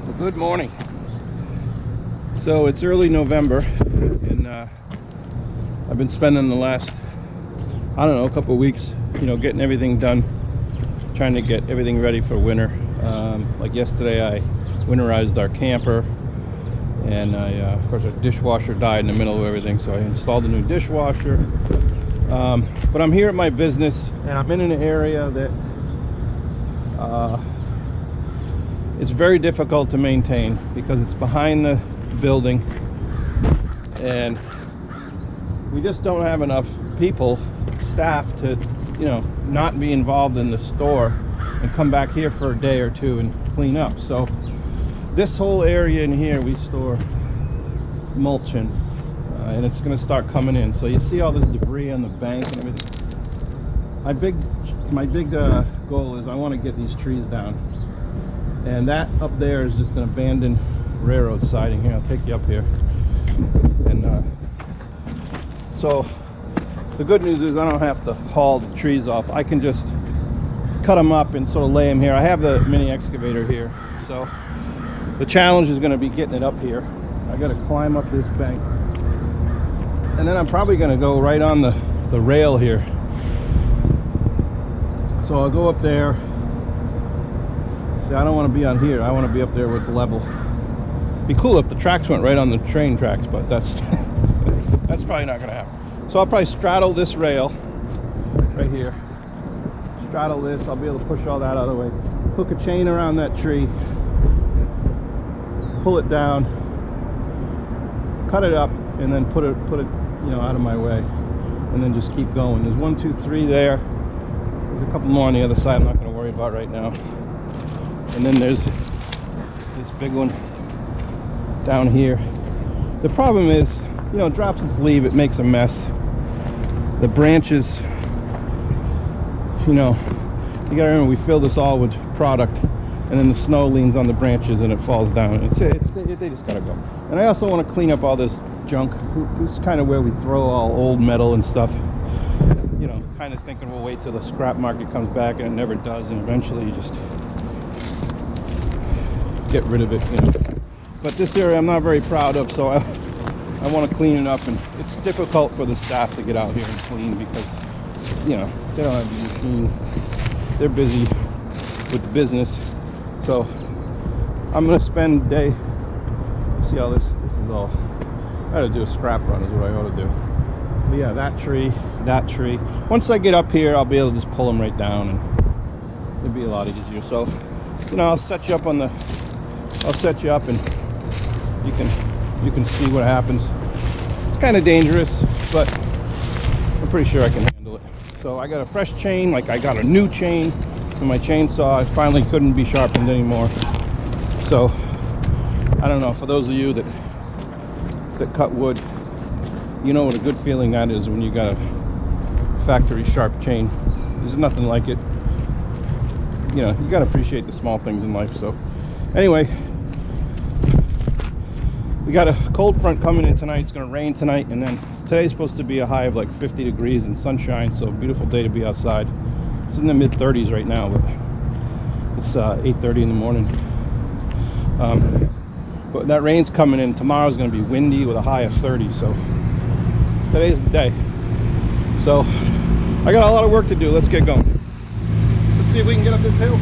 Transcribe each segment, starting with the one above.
Well, good morning. So it's early November, and I've been spending the last, I don't know, a couple of weeks, getting everything done, trying to get everything ready for winter. Like yesterday, I winterized our camper, and of course, our dishwasher died in the middle of everything, so I installed a new dishwasher. But I'm here at my business, and I'm in an area that it's very difficult to maintain because it's behind the building, and we just don't have enough people, staff, to not be involved in the store and come back here for a day or two and clean up. So this whole area in here we store mulch in, and it's going to start coming in. So you see all this debris on the bank and everything. My big goal is I want to get these trees down, and that up there is just an abandoned railroad siding. Here, I'll take you up here. And so the good news is I don't have to haul the trees off. I can just cut them up and sort of lay them here. I have the mini excavator here, so the challenge is going to be getting it up here. I got to climb up this bank, and then I'm probably going to go right on the rail here. So I'll go up there. See, I don't want to be on here. I want to be up there where it's level. Be cool if the tracks went right on the train tracks, but that's that's probably not going to happen. So I'll probably straddle this rail right here. Straddle this. I'll be able to push all that out of the way. Hook a chain around that tree. Pull it down. Cut it up, and then put it out of my way, and then just keep going. There's 1, 2, 3 there. There's a couple more on the other side I'm not going to worry about right now. And then there's this big one down here. The problem is, drops its leaf, it makes a mess. The branches, you gotta remember, we fill this all with product, and then the snow leans on the branches and it falls down. They just gotta go. And I also want to clean up all this junk. This is kind of where we throw all old metal and stuff. Kind of thinking we'll wait till the scrap market comes back, and it never does, and eventually you just get rid of it. But this area I'm not very proud of, so I want to clean it up, and it's difficult for the staff to get out here and clean because they don't have the machine. They're busy with the business. So I'm gonna spend a day. See how this is all. I gotta do a scrap run is what I ought to do. But yeah, that tree. Once I get up here, I'll be able to just pull them right down, and it'll be a lot easier. So I'll set you up and you can see what happens. It's kind of dangerous, but I'm pretty sure I can handle it. So I got a fresh chain, like I got a new chain for my chainsaw. It finally couldn't be sharpened anymore. So I don't know, for those of you that cut wood, you know what a good feeling that is when you got a factory sharp chain. There's nothing like it. You gotta appreciate the small things in life. So anyway, we got a cold front coming in tonight. It's gonna rain tonight, and then today's supposed to be a high of like 50 degrees and sunshine, so beautiful day to be outside. It's in the mid 30s right now, but it's 8:30 in the morning. But that rain's coming in. Tomorrow's gonna be windy with a high of 30, so today's the day. So I got a lot of work to do. Let's get going. Let's see if we can get up this hill.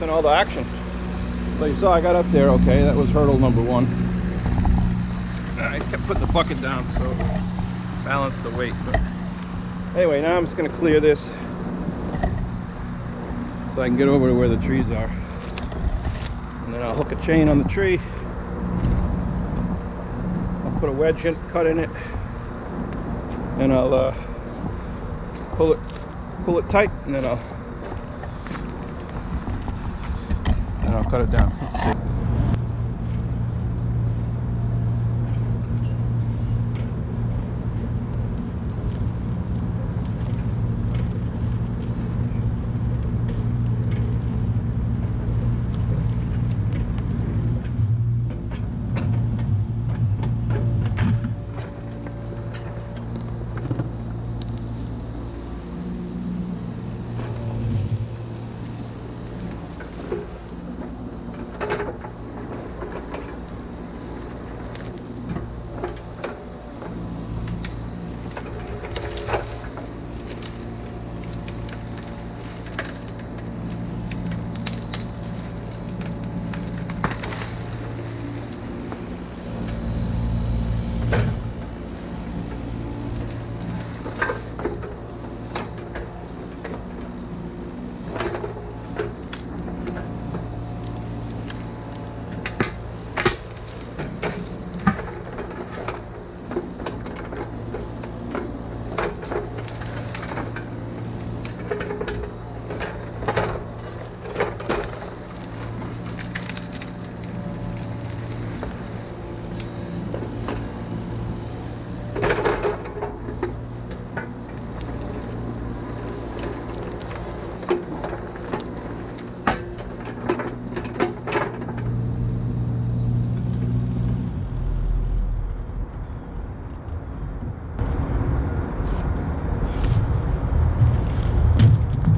missing all the action. So you saw I got up there okay. That was hurdle number 1. I kept putting the bucket down so it balanced the weight. But anyway, now I'm just going to clear this so I can get over to where the trees are. And then I'll hook a chain on the tree. I'll put a wedge cut in it. And I'll pull it tight, and then I'll cut it down. Let's see.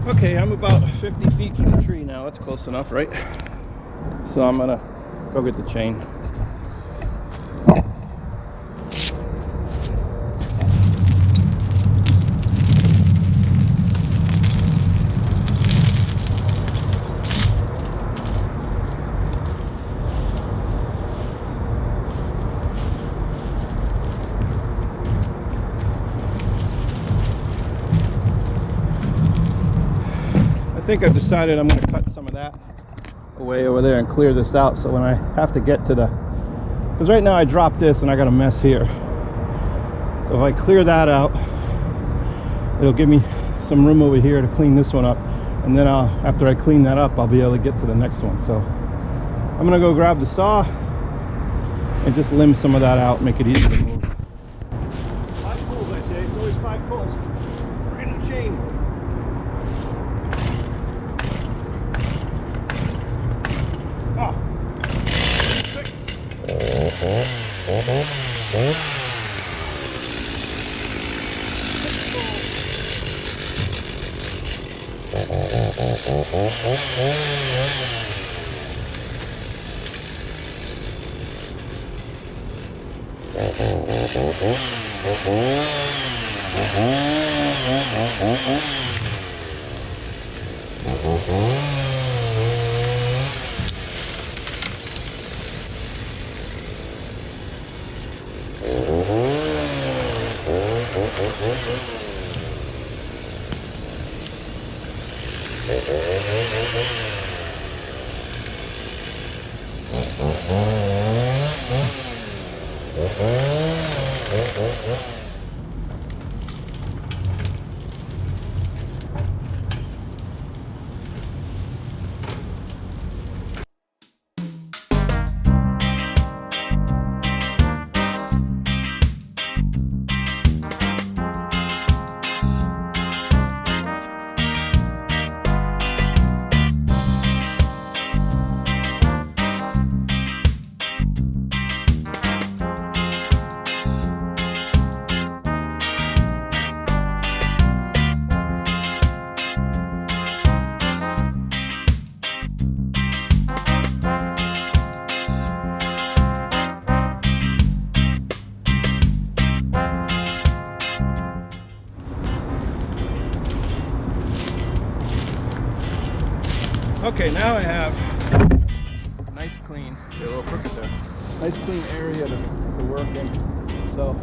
Okay, I'm about 50 feet from the tree now. That's close enough, right? So I'm gonna go get the chain. I think I've decided I'm going to cut some of that away over there and clear this out, so when I have to get to the, because right now I dropped this and I got a mess here, so if I clear that out, it'll give me some room over here to clean this one up, and then after I clean that up, I'll be able to get to the next one. So I'm going to go grab the saw and just limb some of that out, make it easy to move. 5 pulls, I say. It's always 5 pulls. Right in the chain. Okay, now I have a nice clean, Get a little crooked there. nice clean area to work in. So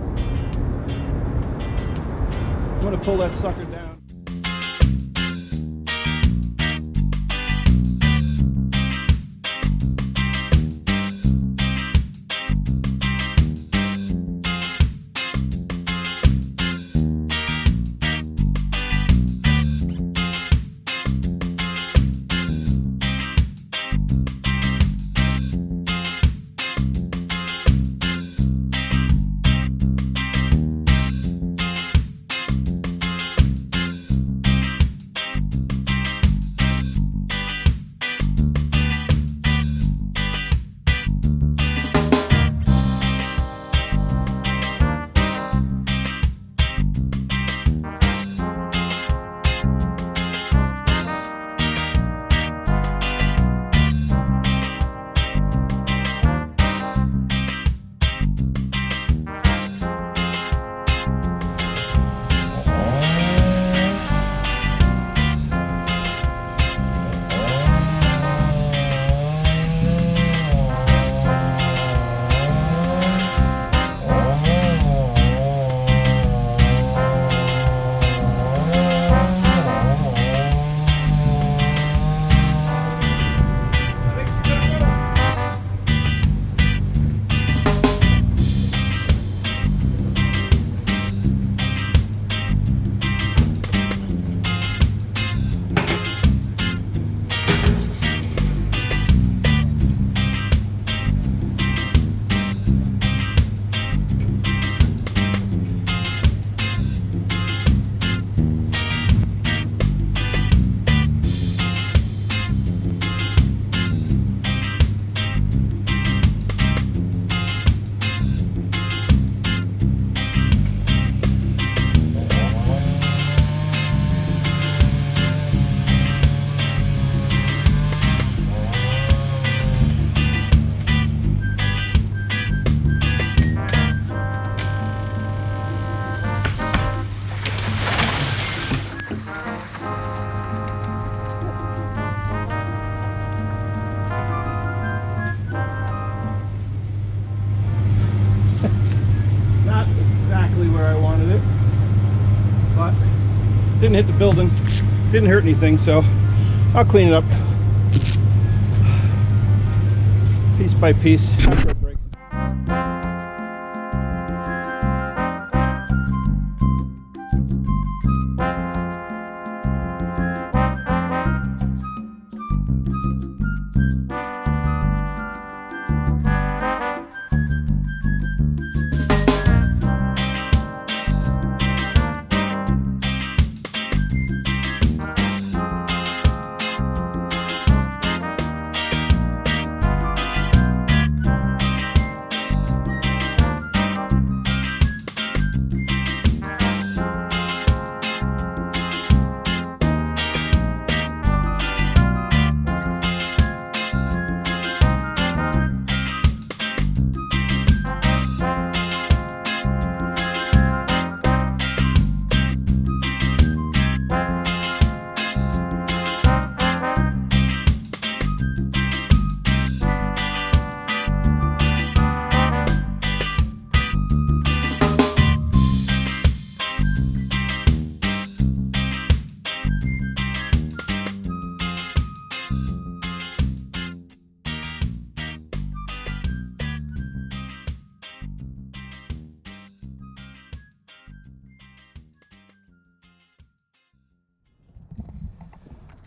I'm going to pull that sucker down. Didn't hit the building, didn't hurt anything, so I'll clean it up piece by piece after a break.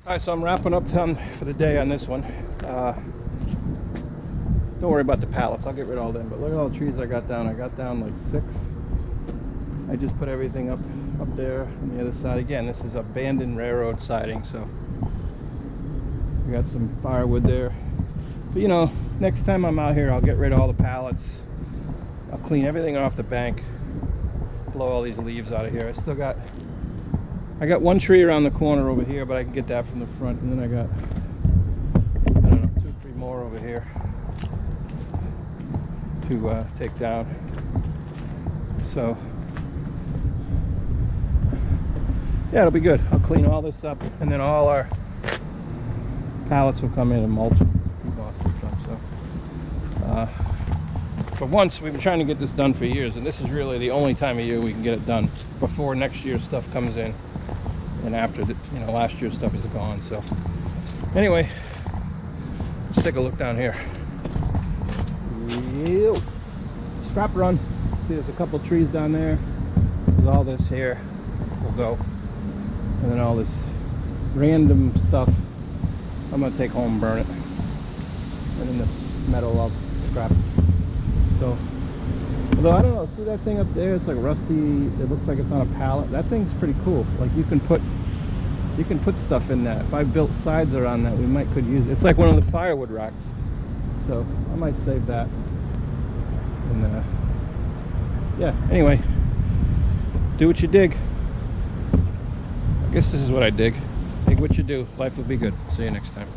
Alright, so I'm wrapping up done for the day on this one. Don't worry about the pallets, I'll get rid of all them, but look at all the trees I got down. I got down like 6. I just put everything up there on the other side. Again, this is abandoned railroad siding, so we got some firewood there. But you know, next time I'm out here, I'll get rid of all the pallets. I'll clean everything off the bank, blow all these leaves out of here. I got one tree around the corner over here, but I can get that from the front, and then I got, I don't know, 2 or 3 more over here to take down. So yeah, it'll be good. I'll clean all this up, and then all our pallets will come in and mulch and moss and stuff. So for once, we've been trying to get this done for years, and this is really the only time of year we can get it done before next year's stuff comes in, and after the, you know, last year's stuff is gone. So anyway, let's take a look down here. Ew. Strap run. See, there's a couple trees down there. There's all this here will go, and then all this random stuff I'm gonna take home and burn it, and then this metal I'll scrap. So, although I don't know, see that thing up there? It's like rusty. It looks like it's on a pallet. That thing's pretty cool. Like you can put stuff in that. If I built sides around that, we could use it. It's like one of the firewood racks. So I might save that. And yeah. Anyway, do what you dig. I guess this is what I dig. Dig what you do. Life will be good. See you next time.